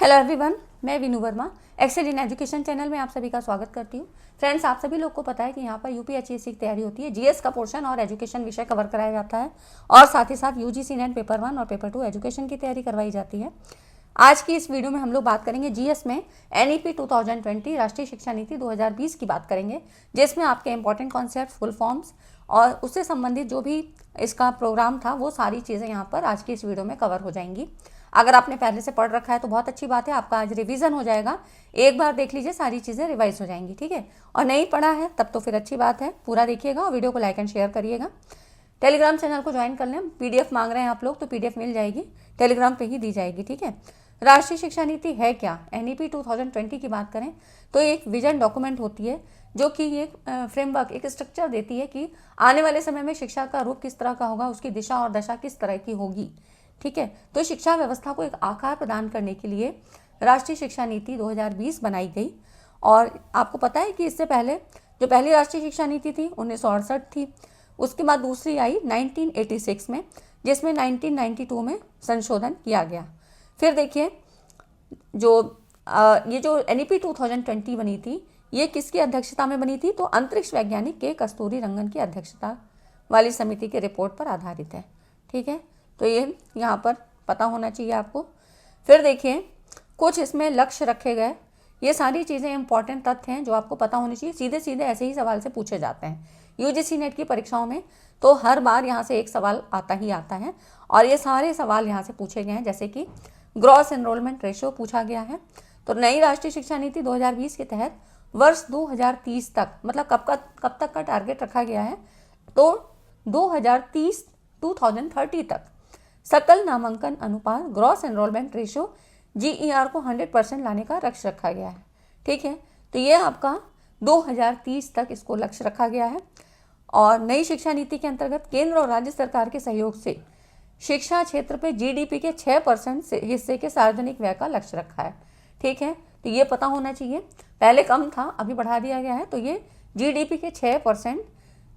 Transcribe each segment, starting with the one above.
Hello everyone, मैं Vinu Verma Excel in Education channel में आप सभी का स्वागत करती हूँ। फ्रेंड्स, आप सभी लोग को पता है कि यहाँ पर यूपीएससी की तैयारी होती है। जीएस का पोर्शन और एजुकेशन विषय कवर कराया जाता है और साथ ही साथ यूजीसी नेट पेपर 1 और पेपर 2 एजुकेशन की तैयारी करवाई जाती है। आज की इस वीडियो में हम लोग बात करेंगे जीएस में एनईपी 2020 राष्ट्रीय शिक्षा नीति 2020 की बात करेंगे, जिसमें आपके इंपॉर्टेंट कॉन्सेप्ट, फुल फॉर्म्स और उससे संबंधित जो भी इसका प्रोग्राम था वो सारी चीज़ें यहाँ पर आज की इस वीडियो में कवर हो जाएंगी। अगर आपने पहले से पढ़ रखा है तो बहुत अच्छी बात है, आपका आज रिवीजन हो जाएगा। एक बार देख लीजिए, सारी चीज़ें रिवाइज हो जाएंगी, ठीक है। और नहीं पढ़ा है तब तो फिर अच्छी बात है, पूरा देखिएगा और वीडियो को लाइक एंड शेयर करिएगा। टेलीग्राम चैनल को ज्वाइन कर लें। पीडीएफ मांग रहे हैं आप लोग तो पीडीएफ मिल जाएगी, टेलीग्राम पे ही दी जाएगी, ठीक है। राष्ट्रीय शिक्षा नीति है क्या? एनईपी 2020 की बात करें तो एक विजन डॉक्यूमेंट होती है जो कि एक फ्रेमवर्क, एक स्ट्रक्चर देती है कि आने वाले समय में शिक्षा का रूप किस तरह का होगा, उसकी दिशा और दशा किस तरह की होगी, ठीक है। तो शिक्षा व्यवस्था को एक आकार प्रदान करने के लिए राष्ट्रीय शिक्षा नीति 2020 बनाई गई। और आपको पता है कि इससे पहले जो पहली राष्ट्रीय शिक्षा नीति थी 1968 थी, उसके बाद दूसरी आई 1986 में, जिसमें 1992 में संशोधन किया गया। फिर देखिए ये जो एनईपी 2020 बनी थी, ये किसकी अध्यक्षता में बनी थी? तो अंतरिक्ष वैज्ञानिक के कस्तूरी रंगन की अध्यक्षता वाली समिति के रिपोर्ट पर आधारित है, ठीक है। तो ये यहाँ पर पता होना चाहिए आपको। फिर देखिए कुछ इसमें लक्ष्य रखे गए। ये सारी चीज़ें इंपॉर्टेंट तथ्य हैं जो आपको पता होनी चाहिए। सीधे सीधे ऐसे ही सवाल से पूछे जाते हैं यूजीसी नेट की परीक्षाओं में, तो हर बार यहाँ से एक सवाल आता ही आता है और ये सारे सवाल यहाँ से पूछे गए हैं। जैसे कि ग्रॉस एनरोलमेंट रेशियो पूछा गया है। तो नई राष्ट्रीय शिक्षा नीति 2020 के तहत वर्ष 2030 तक, मतलब कब तक का टारगेट रखा गया है? तो 2030 तक सकल नामांकन अनुपात, ग्रॉस एनरोलमेंट रेशियो, जीईआर को 100% लाने का लक्ष्य रखा गया है, ठीक है। तो ये आपका 2030 तक इसको लक्ष्य रखा गया है। और नई शिक्षा नीति के अंतर्गत केंद्र और राज्य सरकार के सहयोग से शिक्षा क्षेत्र पे जीडीपी के 6% हिस्से के सार्वजनिक व्यय का लक्ष्य रखा है, ठीक है। तो ये पता होना चाहिए, पहले कम था अभी बढ़ा दिया गया है। तो ये जीडीपी के 6%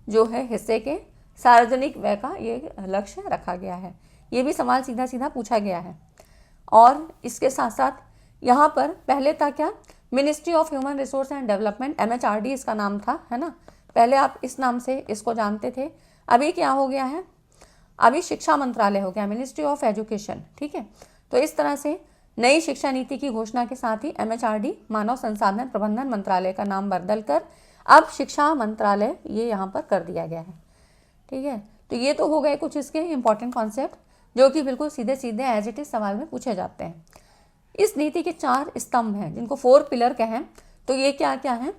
जो है हिस्से के सार्वजनिक व्यय का ये लक्ष्य रखा गया है। ये भी सवाल सीधा सीधा पूछा गया है। और इसके साथ साथ यहाँ पर पहले था क्या? Ministry of human resource and development, MHRD इसका नाम था, है ना। पहले आप इस नाम से इसको जानते थे। अभी क्या हो गया है? अभी शिक्षा मंत्रालय हो गया, मिनिस्ट्री ऑफ एजुकेशन, ठीक है। तो इस तरह से नई शिक्षा नीति की घोषणा के साथ ही MHRD, मानव संसाधन प्रबंधन मंत्रालय का नाम बदल कर अब शिक्षा मंत्रालय ये यहाँ पर कर दिया गया है, ठीक है। तो ये तो हो गए कुछ इसके इंपॉर्टेंट कॉन्सेप्ट जो कि बिल्कुल सीधे सीधे एज इट इज सवाल में पूछे जाते हैं। इस नीति के 4 स्तंभ हैं जिनको 4 पिलर कहें। तो ये क्या क्या है?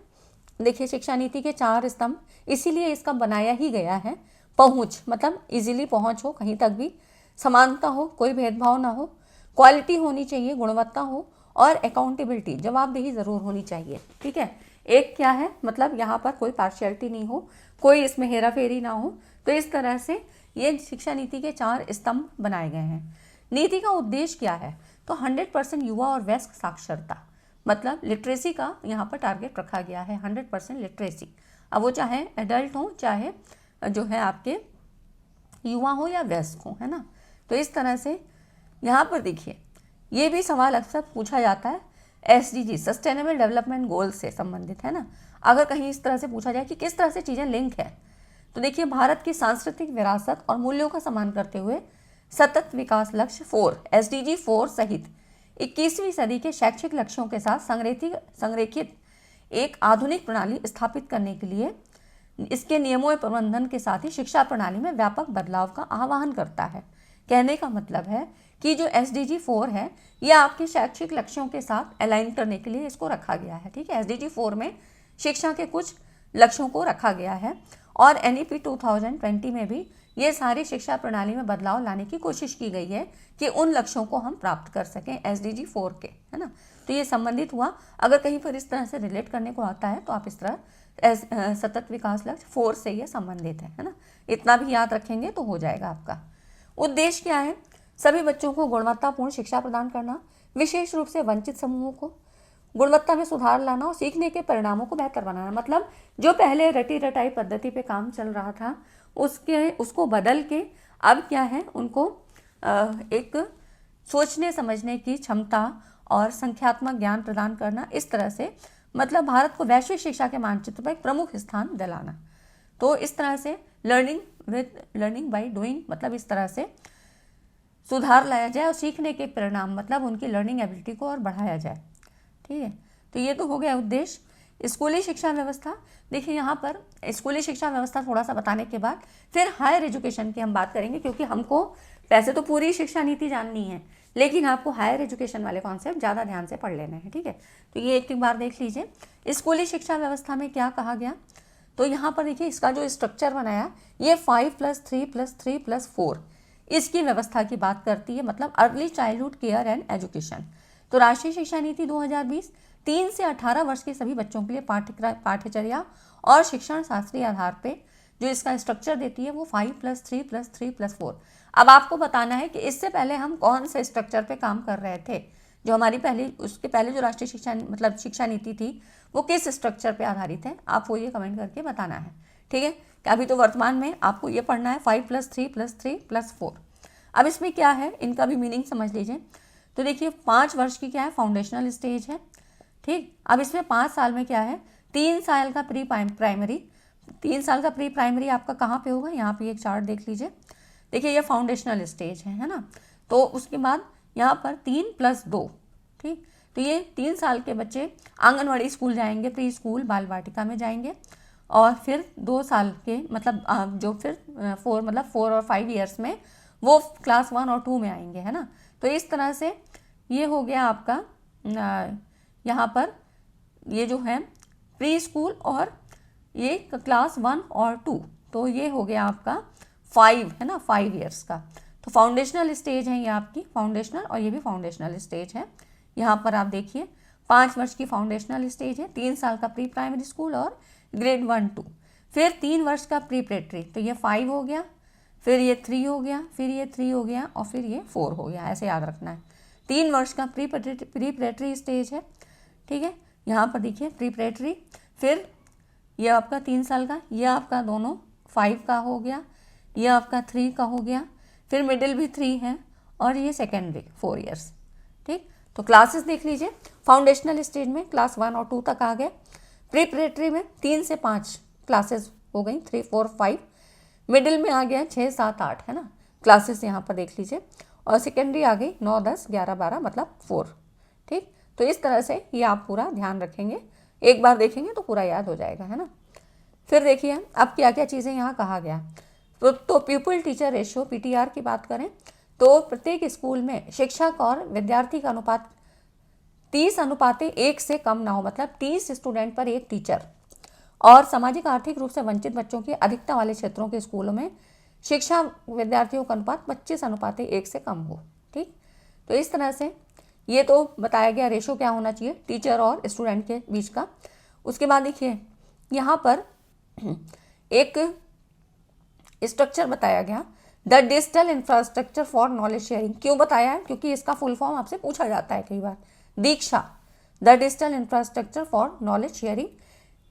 देखिए, शिक्षा नीति के 4 स्तंभ, इसीलिए इसका बनाया ही गया है। पहुंच, मतलब इजीली पहुंच हो, कहीं तक भी समानता हो, कोई भेदभाव ना हो, क्वालिटी होनी चाहिए, गुणवत्ता हो, और अकाउंटेबिलिटी, जवाबदेही जरूर होनी चाहिए, ठीक है। एक क्या है, मतलब यहाँ पर कोई पार्शियलिटी नहीं हो, कोई इसमें हेरा फेरी ना हो। तो इस तरह से ये शिक्षा नीति के 4 स्तंभ बनाए गए हैं। नीति का उद्देश्य क्या है? तो 100% युवा और वयस्क साक्षरता, मतलब लिटरेसी का यहाँ पर टारगेट रखा गया है, 100% लिटरेसी। अब वो चाहे एडल्ट हो, चाहे जो है आपके युवा हो या वयस्क हो, है ना। तो इस तरह से यहाँ पर देखिए, ये भी सवाल अक्सर पूछा जाता है SDG, सस्टेनेबल डेवलपमेंट गोल से संबंधित, है ना। अगर कहीं इस तरह से पूछा जाए कि किस तरह से चीज़ें लिंक है, तो देखिए, भारत की सांस्कृतिक विरासत और मूल्यों का सम्मान करते हुए सतत विकास लक्ष्य 4 SDG 4 सहित 21वीं सदी के शैक्षिक लक्ष्यों के साथ संरेखित एक आधुनिक प्रणाली स्थापित करने के लिए इसके नियमों एवं प्रबंधन के साथ ही शिक्षा प्रणाली में व्यापक बदलाव का आह्वान करता है। कहने का मतलब है कि जो SDG 4 है, ये आपके शैक्षिक लक्ष्यों के साथ अलाइन करने के लिए इसको रखा गया है, ठीक है। SDG 4 में शिक्षा के कुछ लक्ष्यों को रखा गया है और NEP 2020 में भी ये सारी शिक्षा प्रणाली में बदलाव लाने की कोशिश की गई है कि उन लक्ष्यों को हम प्राप्त कर सकें SDG 4 के, है ना। तो ये संबंधित हुआ। अगर कहीं पर इस तरह से रिलेट करने को आता है तो आप इस तरह सतत विकास लक्ष्य 4 से ये संबंधित है ना। इतना भी याद रखेंगे तो हो जाएगा आपका। उद्देश्य क्या है? सभी बच्चों को गुणवत्तापूर्ण शिक्षा प्रदान करना, विशेष रूप से वंचित समूहों को गुणवत्ता में सुधार लाना और सीखने के परिणामों को बेहतर बनाना। मतलब जो पहले रटी रटाई पद्धति पे काम चल रहा था उसको बदल के अब क्या है, उनको एक सोचने समझने की क्षमता और संख्यात्मक ज्ञान प्रदान करना, इस तरह से मतलब भारत को वैश्विक शिक्षा के मानचित्र पर एक प्रमुख स्थान दिलाना। तो इस तरह से लर्निंग बाय डूइंग मतलब इस तरह से सुधार लाया जाए और सीखने के परिणाम मतलब उनकी लर्निंग एबिलिटी को और बढ़ाया जाए। ठीक है, तो ये तो हो गया उद्देश्य। स्कूली शिक्षा व्यवस्था, देखिए यहाँ पर स्कूली शिक्षा व्यवस्था थोड़ा सा बताने के बाद फिर हायर एजुकेशन की हम बात करेंगे, क्योंकि हमको वैसे तो पूरी शिक्षा नीति जाननी है, लेकिन आपको हायर एजुकेशन वाले कॉन्सेप्ट ज़्यादा ध्यान से पढ़ लेने हैं। ठीक है, तो ये एक बार देख लीजिए स्कूली शिक्षा व्यवस्था में क्या कहा गया। तो यहाँ पर देखिए इसका जो स्ट्रक्चर बनाया ये 5+3+3+4 इसकी व्यवस्था की बात करती है, मतलब early childhood care and education. तो राष्ट्रीय शिक्षा नीति 2020 3 से 18 वर्ष के सभी बच्चों के लिए पाठ्यचर्या और शिक्षण शास्त्रीय आधार पे जो इसका स्ट्रक्चर देती है वो 5+3+3+4। अब आपको बताना है कि इससे पहले हम कौन से स्ट्रक्चर पे काम कर रहे थे, जो हमारी उसके पहले जो राष्ट्रीय शिक्षा मतलब शिक्षा नीति थी वो किस स्ट्रक्चर पे आधारित है, आपको ये कमेंट करके बताना है। ठीक है, अभी तो वर्तमान में आपको ये पढ़ना है 5+3+3+4। अब इसमें क्या है, इनका भी मीनिंग समझ लीजिए। तो देखिए 5 वर्ष की क्या है, फाउंडेशनल स्टेज है। ठीक, अब इसमें 5 साल में क्या है, 3 साल का प्री प्राइमरी। 3 साल का प्री प्राइमरी आपका कहाँ पे होगा, यहाँ पे एक चार्ट देख लीजिए। देखिए ये फाउंडेशनल स्टेज है ना। तो उसके बाद यहाँ पर 3+2। ठीक, तो ये 3 साल के बच्चे आंगनवाड़ी स्कूल जाएंगे, प्री स्कूल बाल वाटिका में जाएंगे, और फिर 2 साल के मतलब जो फिर 4 और 5 ईयर्स में वो क्लास 1 और 2 में आएंगे, है ना। तो इस तरह से ये हो गया आपका यहाँ पर ये जो है प्री स्कूल और ये क्लास 1 और 2, तो ये हो गया आपका 5, है ना, 5 ईयर्स का। तो फाउंडेशनल स्टेज है ये आपकी फाउंडेशनल, और ये भी फाउंडेशनल स्टेज है। यहाँ पर आप देखिए 5 वर्ष की फाउंडेशनल स्टेज है, 3 साल का प्री प्राइमरी स्कूल और ग्रेड 1-2, फिर 3 वर्ष का प्री प्रेटरी, तो ये 5 हो गया, फिर ये 3 हो गया, फिर ये 3 हो गया, और फिर ये 4 हो गया, ऐसे याद रखना है। 3 वर्ष का प्री प्रेटरी स्टेज है। ठीक है, यहाँ पर देखिए प्री प्रेटरी, फिर ये आपका 3 साल का, ये आपका दोनों 5 का हो गया, ये आपका 3 का हो गया, फिर मिडिल भी 3 है, और ये सेकेंडरी 4 ईयर्स। ठीक, तो क्लासेस देख लीजिए, फाउंडेशनल स्टेज में क्लास 1 और 2 तक आ गए, प्रिपरेटरी में 3 से 5 क्लासेस हो गई, 3, 4, 5, मिडिल में आ गया 6, 7, 8, है ना, क्लासेस यहाँ पर देख लीजिए, और सेकेंडरी आ गई 9, 10, 11, 12 मतलब 4। ठीक, तो इस तरह से ये आप पूरा ध्यान रखेंगे, एक बार देखेंगे तो पूरा याद हो जाएगा, है ना। फिर देखिए अब क्या क्या चीज़ें यहाँ कहा गया। तो पीपल टीचर रेशियो PTR की बात करें तो प्रत्येक स्कूल में शिक्षक और विद्यार्थी का अनुपात 30:1 से कम ना हो, मतलब 30 स्टूडेंट पर 1 टीचर, और सामाजिक आर्थिक रूप से वंचित बच्चों की अधिकता वाले क्षेत्रों के स्कूलों में शिक्षा विद्यार्थियों का अनुपात 25:1 से कम हो। ठीक, तो इस तरह से ये तो बताया गया रेशो क्या होना चाहिए टीचर और स्टूडेंट के बीच का। उसके बाद देखिए यहाँ पर एक स्ट्रक्चर बताया गया, the digital infrastructure for knowledge sharing. क्यों बताया है, क्योंकि इसका फुल फॉर्म आपसे पूछा जाता है कई बार, Diksha, the digital infrastructure for knowledge sharing.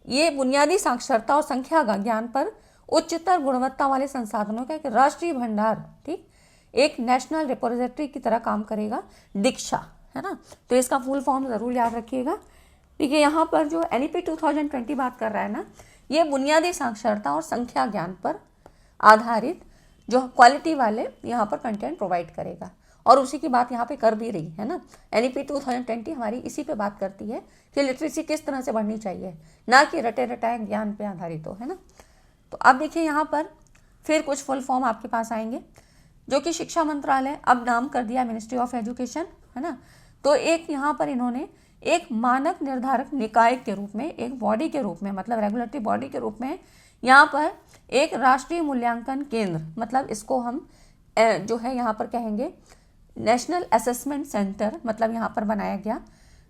ये बुनियादी साक्षरता और संख्या ज्ञान पर उच्चतर गुणवत्ता वाले संसाधनों का एक राष्ट्रीय भंडार, ठीक, एक नेशनल रिपोजिटरी की तरह काम करेगा, दीक्षा, है ना। तो इसका फुल फॉर्म ज़रूर याद रखिएगा। देखिए यहाँ पर जो NEP 2020 बात कर रहा है ना, ये बुनियादी साक्षरता और संख्या ज्ञान पर आधारित जो क्वालिटी वाले यहाँ पर कंटेंट प्रोवाइड करेगा, और उसी की बात यहाँ पे कर भी रही है ना। NEP 2020 हमारी इसी पे बात करती है कि लिटरेसी किस तरह से बढ़नी चाहिए, ना कि रटे रटाए ज्ञान पे आधारित हो, है ना। तो अब देखिए यहाँ पर फिर कुछ फुल फॉर्म आपके पास आएंगे, जो कि शिक्षा मंत्रालय अब नाम कर दिया मिनिस्ट्री ऑफ एजुकेशन, है ना। तो एक यहाँ पर इन्होंने एक मानक निर्धारक निकाय के रूप में, एक बॉडी के रूप में, मतलब रेगुलेटरी बॉडी के रूप में यहाँ पर एक राष्ट्रीय मूल्यांकन केंद्र, मतलब इसको हम जो है यहाँ पर कहेंगे नेशनल असेसमेंट सेंटर, मतलब यहाँ पर बनाया गया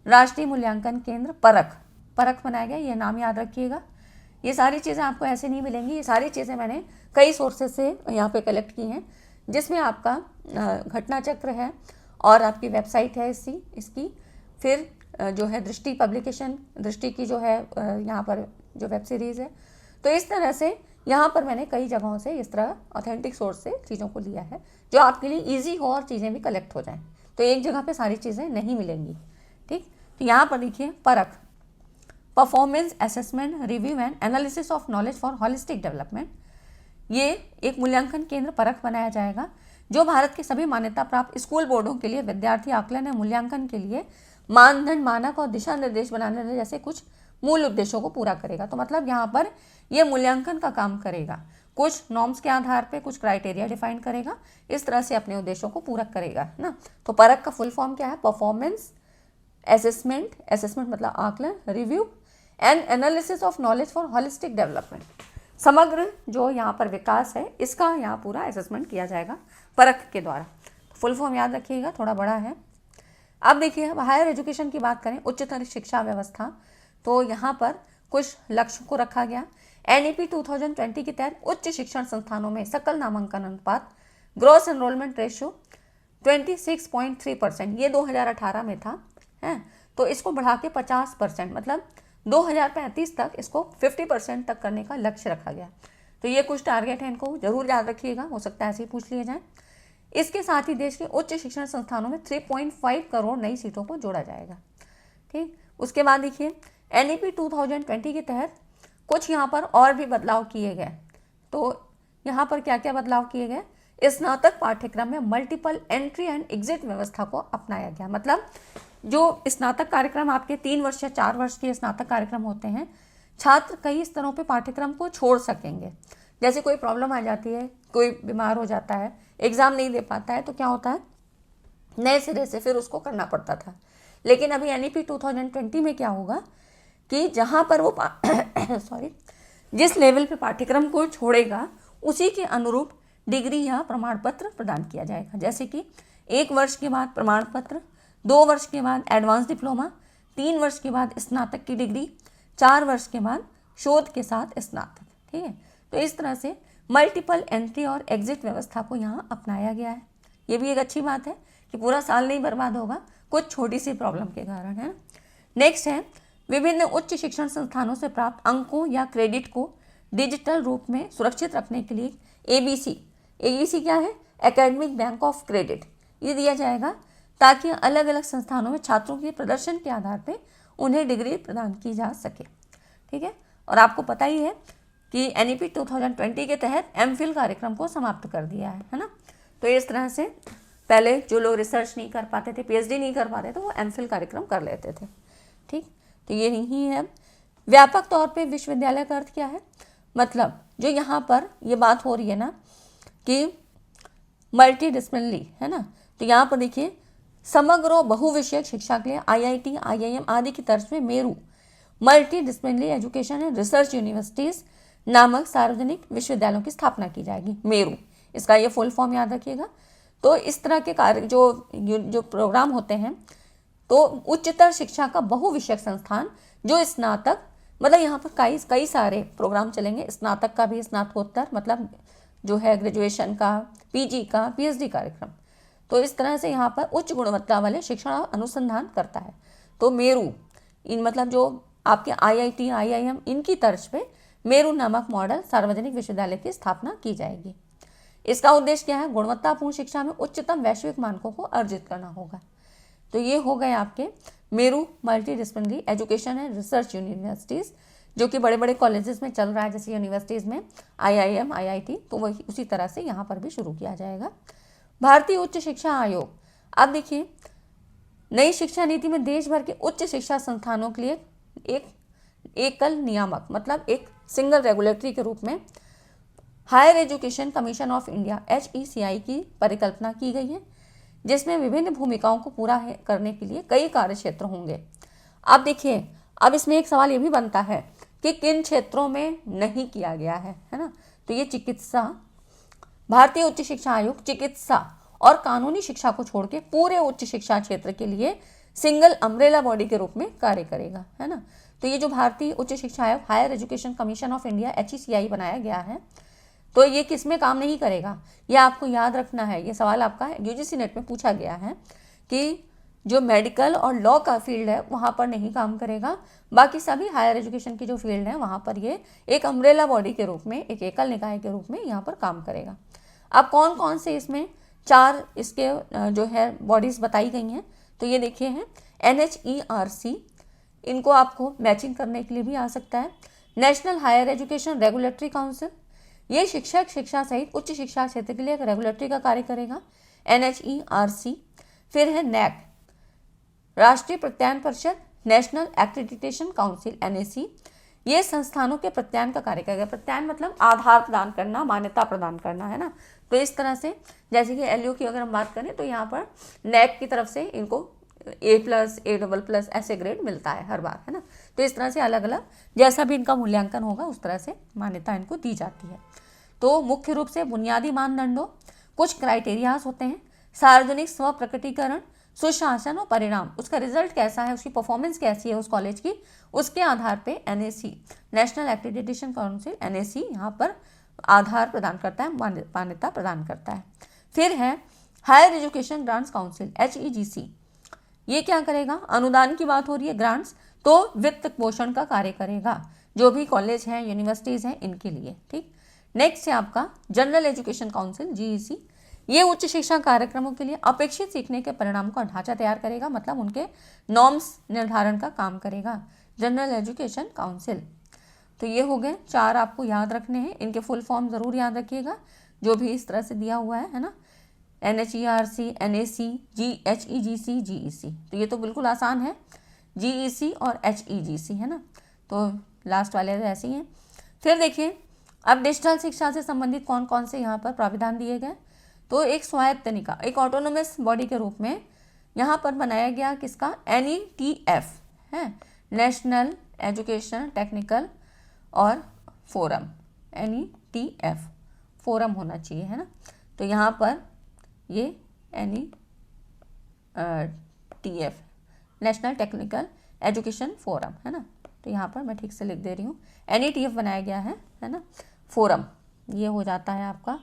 राष्ट्रीय मूल्यांकन केंद्र परख बनाया गया। ये नाम याद रखिएगा। ये सारी चीज़ें आपको ऐसे नहीं मिलेंगी, ये सारी चीज़ें मैंने कई सोर्सेज से यहाँ पे कलेक्ट की हैं, जिसमें आपका घटना चक्र है और आपकी वेबसाइट है इसकी, फिर जो है दृष्टि पब्लिकेशन, दृष्टि की जो है यहाँ पर जो वेब सीरीज़ है। तो इस तरह से यहाँ पर मैंने कई जगहों से इस तरह ऑथेंटिक सोर्स से चीज़ों को लिया है, जो आपके लिए ईजी हो और चीज़ें भी कलेक्ट हो जाएँ। तो एक जगह पे सारी चीज़ें नहीं मिलेंगी। ठीक, तो यहाँ पर देखिए परख, performance assessment review and analysis of knowledge for holistic development. ये एक मूल्यांकन केंद्र परख बनाया जाएगा जो भारत के सभी मान्यता प्राप्त स्कूल बोर्डों के लिए विद्यार्थी आकलन या मूल्यांकन के लिए मानदंड, मानक और दिशा निर्देश बनाने जैसे कुछ मूल उद्देश्यों को पूरा करेगा। तो मतलब यहाँ पर ये मूल्यांकन का काम करेगा, कुछ नॉर्म्स के आधार पे कुछ क्राइटेरिया डिफाइन करेगा, इस तरह से अपने उद्देश्यों को पूरा करेगा, है ना। तो परख का फुल फॉर्म क्या है? परफॉर्मेंस असेसमेंट, असेसमेंट मतलब आकलन, review and analysis of knowledge for holistic development. समग्र जो यहाँ पर विकास है इसका यहाँ पूरा असेसमेंट किया जाएगा परख के द्वारा। फुल फॉर्म याद रखिएगा, थोड़ा बड़ा है। अब देखिए, अब हायर एजुकेशन की बात करें, उच्चतर शिक्षा व्यवस्था, तो यहाँ पर कुछ लक्ष्य को रखा गया। NEP 2020 के तहत उच्च शिक्षण संस्थानों में सकल नामांकन अनुपात ग्रॉस एनरोलमेंट रेशियो 26.3%, ये 2018 में था, है, तो इसको बढ़ा के 50%, मतलब 2035 तक इसको 50% तक करने का लक्ष्य रखा गया। तो ये कुछ टारगेट है, इनको जरूर याद रखिएगा, हो सकता है ऐसे ही पूछ लिए जाए। इसके साथ ही देश के उच्च शिक्षण संस्थानों में 3.5 करोड़ नई सीटों को जोड़ा जाएगा। ठीक, उसके बाद देखिए NEP 2020 के तहत कुछ यहाँ पर और भी बदलाव किए गए। तो यहाँ पर क्या क्या बदलाव किए गए? स्नातक पाठ्यक्रम में मल्टीपल एंट्री एंड एग्जिट व्यवस्था को अपनाया गया। मतलब जो स्नातक कार्यक्रम आपके 3 वर्ष या 4 वर्ष के स्नातक कार्यक्रम होते हैं, छात्र कई स्तरों पे पाठ्यक्रम को छोड़ सकेंगे। जैसे कोई प्रॉब्लम आ जाती है, कोई बीमार हो जाता है, एग्ज़ाम नहीं दे पाता है, तो क्या होता है, नए सिरे से फिर उसको करना पड़ता था। लेकिन अभी NEP 2020 में क्या होगा कि जहाँ पर वो जिस लेवल पे पाठ्यक्रम को छोड़ेगा उसी के अनुरूप डिग्री या प्रमाण पत्र प्रदान किया जाएगा। जैसे कि 1 वर्ष के बाद प्रमाण पत्र, 2 वर्ष के बाद एडवांस डिप्लोमा, 3 वर्ष के बाद स्नातक की डिग्री, 4 वर्ष के बाद शोध के साथ स्नातक। ठीक है, तो इस तरह से मल्टीपल एंट्री और एग्जिट व्यवस्था को यहाँ अपनाया गया है। ये भी एक अच्छी बात है कि पूरा साल नहीं बर्बाद होगा कुछ छोटी सी प्रॉब्लम के कारण, है। नेक्स्ट है, विभिन्न उच्च शिक्षण संस्थानों से प्राप्त अंकों या क्रेडिट को डिजिटल रूप में सुरक्षित रखने के लिए ABC क्या है? एकेडमिक बैंक ऑफ क्रेडिट, ये दिया जाएगा ताकि अलग अलग संस्थानों में छात्रों के प्रदर्शन के आधार पर उन्हें डिग्री प्रदान की जा सके। ठीक है, और आपको पता ही है कि NEP 2020 के तहत MPhil कार्यक्रम को समाप्त कर दिया है ना। तो इस तरह से पहले जो लोग रिसर्च नहीं कर पाते थे, PhD नहीं कर पाते थे, वो MPhil कार्यक्रम कर लेते थे। ठीक, तो ये नहीं है। व्यापक तौर पे विश्वविद्यालय का अर्थ क्या है? मतलब जो यहाँ पर ये बात हो रही है ना कि मल्टी डिसिप्लिनरी, है ना, तो यहाँ पर देखिए समग्र और बहुविषयक शिक्षा के लिए IIT, IIM आदि की तर्ज में Meru multi disciplinary education and research universities नामक सार्वजनिक विश्वविद्यालयों की स्थापना की जाएगी। मेरू, इसका ये फुल फॉर्म याद रखिएगा। तो इस तरह के कार्य जो प्रोग्राम होते हैं, तो उच्चतर शिक्षा का बहुविषयक संस्थान जो स्नातक, मतलब यहाँ पर कई सारे प्रोग्राम चलेंगे, स्नातक का भी, स्नातकोत्तर मतलब जो है ग्रेजुएशन का, PG का, PhD कार्यक्रम। तो इस तरह से यहाँ पर उच्च गुणवत्ता वाले शिक्षण और अनुसंधान करता है। तो मेरू इन मतलब जो आपके IIT, IIM इनकी तर्ज पे मेरू नामक मॉडल सार्वजनिक विश्वविद्यालय की स्थापना की जाएगी। इसका उद्देश्य क्या है? गुणवत्तापूर्ण शिक्षा में उच्चतम वैश्विक मानकों को अर्जित करना होगा। तो ये हो गए आपके Meru multi disciplinary education and research universities, जो कि बड़े बड़े कॉलेजेस में चल रहा है, जैसे यूनिवर्सिटीज़ में IIM, IIT, तो वही उसी तरह से यहाँ पर भी शुरू किया जाएगा। भारतीय उच्च शिक्षा आयोग, अब देखिए नई शिक्षा नीति में देश भर के उच्च शिक्षा संस्थानों के लिए एक एकल नियामक, मतलब एक सिंगल रेगुलेटरी के रूप में higher education commission of India HECI की परिकल्पना की गई है, जिसमें विभिन्न भूमिकाओं को पूरा करने के लिए कई कार्य क्षेत्र होंगे। अब देखिए, अब इसमें एक सवाल ये भी बनता है कि किन क्षेत्रों में नहीं किया गया है ना। तो ये चिकित्सा, भारतीय उच्च शिक्षा आयोग चिकित्सा और कानूनी शिक्षा को छोड़ के पूरे उच्च शिक्षा क्षेत्र के लिए सिंगल अम्ब्रेला बॉडी के रूप में कार्य करेगा, है ना। तो ये जो भारतीय उच्च शिक्षा आयोग higher education commission of India HECI बनाया गया है, तो ये किस में काम नहीं करेगा, ये आपको याद रखना है। ये सवाल आपका UGC नेट में पूछा गया है कि जो मेडिकल और लॉ का फील्ड है वहाँ पर नहीं काम करेगा, बाकी सभी हायर एजुकेशन की जो फील्ड है वहाँ पर ये एक अम्ब्रेला बॉडी के रूप में, एक एकल निकाय के रूप में यहाँ पर काम करेगा। अब कौन कौन से इसमें 4 इसके जो है बॉडीज़ बताई गई हैं। तो ये देखिए हैं NHERC, इनको आपको मैचिंग करने के लिए भी आ सकता है। National higher education regulatory council, ये शिक्षक शिक्षा सहित उच्च शिक्षा क्षेत्र के लिए एक रेगुलेटरी का कार्य करेगा, NHERC। फिर है NAC, राष्ट्रीय प्रत्यायन परिषद, नेशनल एक्रेडिटेशन काउंसिल, NAC, ये संस्थानों के प्रत्यायन का कार्य करेगा। प्रत्यायन मतलब आधार प्रदान करना, मान्यता प्रदान करना, है ना। तो इस तरह से जैसे कि LU की अगर हम बात करें तो यहाँ पर NAC की तरफ से इनको A+, A++ ऐसे ग्रेड मिलता है हर बार, है ना। तो इस तरह से अलग अलग जैसा भी इनका मूल्यांकन होगा उस तरह से मान्यता इनको दी जाती है। तो मुख्य रूप से बुनियादी मानदंडों, कुछ क्राइटेरियाज होते हैं, सार्वजनिक स्व प्रकटीकरण, सुशासन और परिणाम, उसका रिजल्ट कैसा है, उसकी परफॉर्मेंस कैसी है उस कॉलेज की, उसके आधार पे NAC, national accreditation council, NAC यहाँ पर आधार प्रदान करता है, मान्यता प्रदान करता है। फिर है higher education grants council, HEGC, ये क्या करेगा, अनुदान की बात हो रही है, ग्रांट्स, तो वित्त पोषण का कार्य करेगा जो भी कॉलेज हैं, यूनिवर्सिटीज़ हैं, इनके लिए, ठीक। नेक्स्ट है आपका जनरल एजुकेशन काउंसिल, GEC, ये उच्च शिक्षा कार्यक्रमों के लिए अपेक्षित सीखने के परिणामों का ढांचा तैयार करेगा, मतलब उनके नॉर्म्स निर्धारण का काम करेगा, जनरल एजुकेशन काउंसिल। तो ये हो गए 4 आपको याद रखने हैं, इनके फुल फॉर्म ज़रूर याद रखिएगा जो भी इस तरह से दिया हुआ है ना, NHERC, NAC, HEGC, GEC। तो ये तो बिल्कुल आसान है, GEC और HEGC, है ना। तो लास्ट वाले ऐसे ही हैं। फिर देखिए अब डिजिटल शिक्षा से संबंधित कौन कौन से यहाँ पर प्राविधान दिए गए। तो एक स्वायत्त निकाय, एक ऑटोनोमस बॉडी के रूप में यहाँ पर बनाया गया किसका, NETF है, नेशनल एजुकेशन टेक्निकल और फोरम, NETF फोरम होना चाहिए, है ना। तो यहाँ पर ये NETF national technical education forum, है ना। तो यहाँ पर मैं ठीक से लिख दे रही हूँ, NETF बनाया गया है ना, फोरम, ये हो जाता है आपका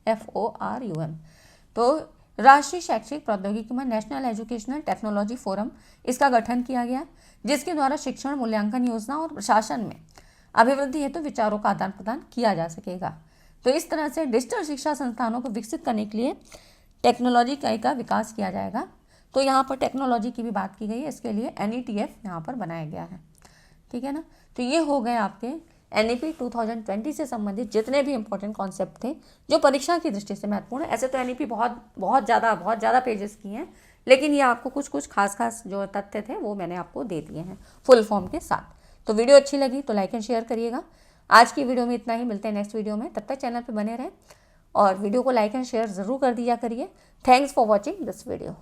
FORUM। तो राष्ट्रीय शैक्षिक प्रौद्योगिकी में नेशनल एजुकेशनल टेक्नोलॉजी फोरम, इसका गठन किया गया, जिसके द्वारा शिक्षण मूल्यांकन योजना और प्रशासन में अभिवृद्धि हेतु विचारों का आदान प्रदान किया जा सकेगा। तो इस तरह से डिजिटल शिक्षा संस्थानों को विकसित करने के लिए टेक्नोलॉजी इकाई का विकास किया जाएगा। तो यहाँ पर टेक्नोलॉजी की भी बात की गई है, इसके लिए NETF यहाँ पर बनाया गया है, ठीक है ना। तो ये हो गए आपके NEP 2020 से संबंधित जितने भी इंपॉर्टेंट कॉन्सेप्ट थे जो परीक्षा की दृष्टि से महत्वपूर्ण है। ऐसे तो NEP बहुत ज़्यादा पेजेस की हैं, लेकिन ये आपको कुछ खास जो तथ्य थे वो मैंने आपको दे दिए हैं फुल फॉर्म के साथ। तो वीडियो अच्छी लगी तो लाइक एंड शेयर करिएगा। आज की वीडियो में इतना ही, मिलते हैं नेक्स्ट वीडियो में, तब तक चैनल पर बने रहें और वीडियो को लाइक एंड शेयर ज़रूर कर दिया करिए। Thanks for watching this video.